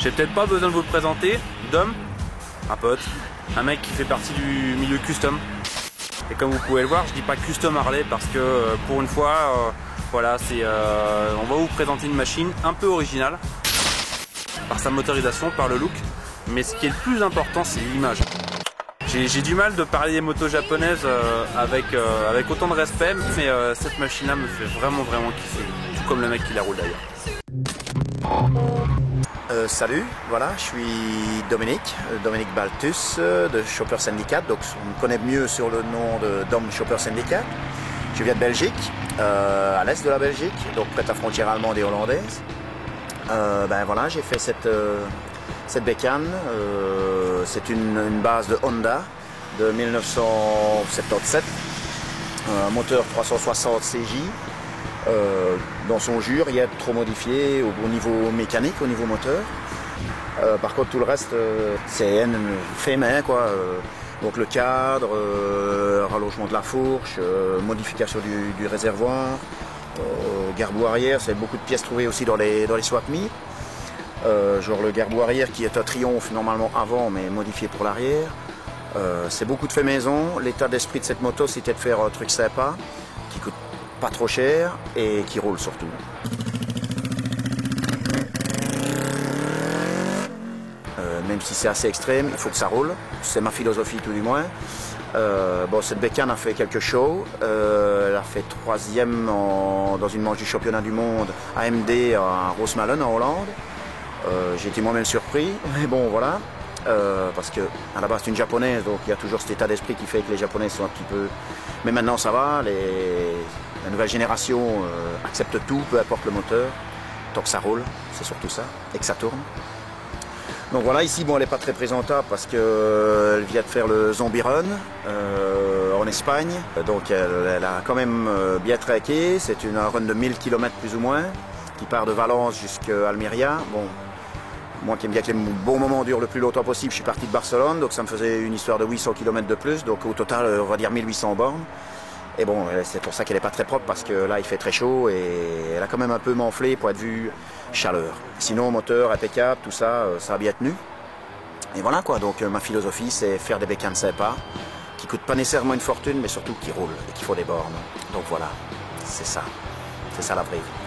J'ai peut-être pas besoin de vous le présenter. Dom, un pote, un mec qui fait partie du milieu custom. Et comme vous pouvez le voir, je dis pas custom Harley parce que pour une fois, voilà, on va vous présenter une machine un peu originale par sa motorisation, par le look. Mais ce qui est le plus important, c'est l'image. J'ai du mal de parler des motos japonaises avec autant de respect, mais cette machine-là me fait vraiment kiffer. Tout comme le mec qui la roule d'ailleurs. Salut, voilà, je suis Dominique Baltus de Chopper Syndicate, donc on me connaît mieux sur le nom de Dom Chopper Syndicate. Je viens de Belgique, à l'est de la Belgique, donc près de la frontière allemande et hollandaise. Ben voilà, j'ai fait cette bécane, c'est une base de Honda de 1977, un moteur 360 CJ. Dans son jure, il y a trop modifié au niveau mécanique, au niveau moteur. Par contre, tout le reste, c'est fait main, quoi. Donc le cadre, rallongement de la fourche, modification du réservoir, garde-boue arrière, c'est beaucoup de pièces trouvées aussi dans les swap meet. Genre le garde-boue arrière qui est un triomphe normalement avant, mais modifié pour l'arrière. C'est beaucoup de fait maison. L'état d'esprit de cette moto, c'était de faire un truc sympa, qui coûte pas trop cher et qui roule surtout. Même si c'est assez extrême, il faut que ça roule. C'est ma philosophie tout du moins. Bon, cette bécane a fait quelques shows. Elle a fait 3e dans une manche du championnat du monde AMD à Rosmalen en Hollande. J'ai été moi-même surpris, mais bon voilà. Parce que à la base c'est une japonaise, donc il y a toujours cet état d'esprit qui fait que les japonais sont un petit peu... Mais maintenant ça va, la nouvelle génération accepte tout, peu importe le moteur, tant que ça roule, c'est surtout ça, et que ça tourne. Donc voilà, ici bon, elle n'est pas très présentable parce qu'elle vient de faire le Zombie Run en Espagne, donc elle a quand même bien traqué, c'est une run de 1000 km plus ou moins, qui part de Valence jusqu'à Almeria. Bon, moi qui aime bien que les bons moments durent le plus longtemps possible, je suis parti de Barcelone, donc ça me faisait une histoire de 800 km de plus, donc au total on va dire 1800 bornes. Et bon, c'est pour ça qu'elle n'est pas très propre, parce que là il fait très chaud et elle a quand même un peu enflé point de vue chaleur. Sinon moteur impeccable, tout ça, ça a bien tenu. Et voilà quoi, donc ma philosophie c'est faire des bécanes sympas, qui coûtent pas nécessairement une fortune, mais surtout qui roulent et qui font des bornes. Donc voilà, c'est ça la vraie vie.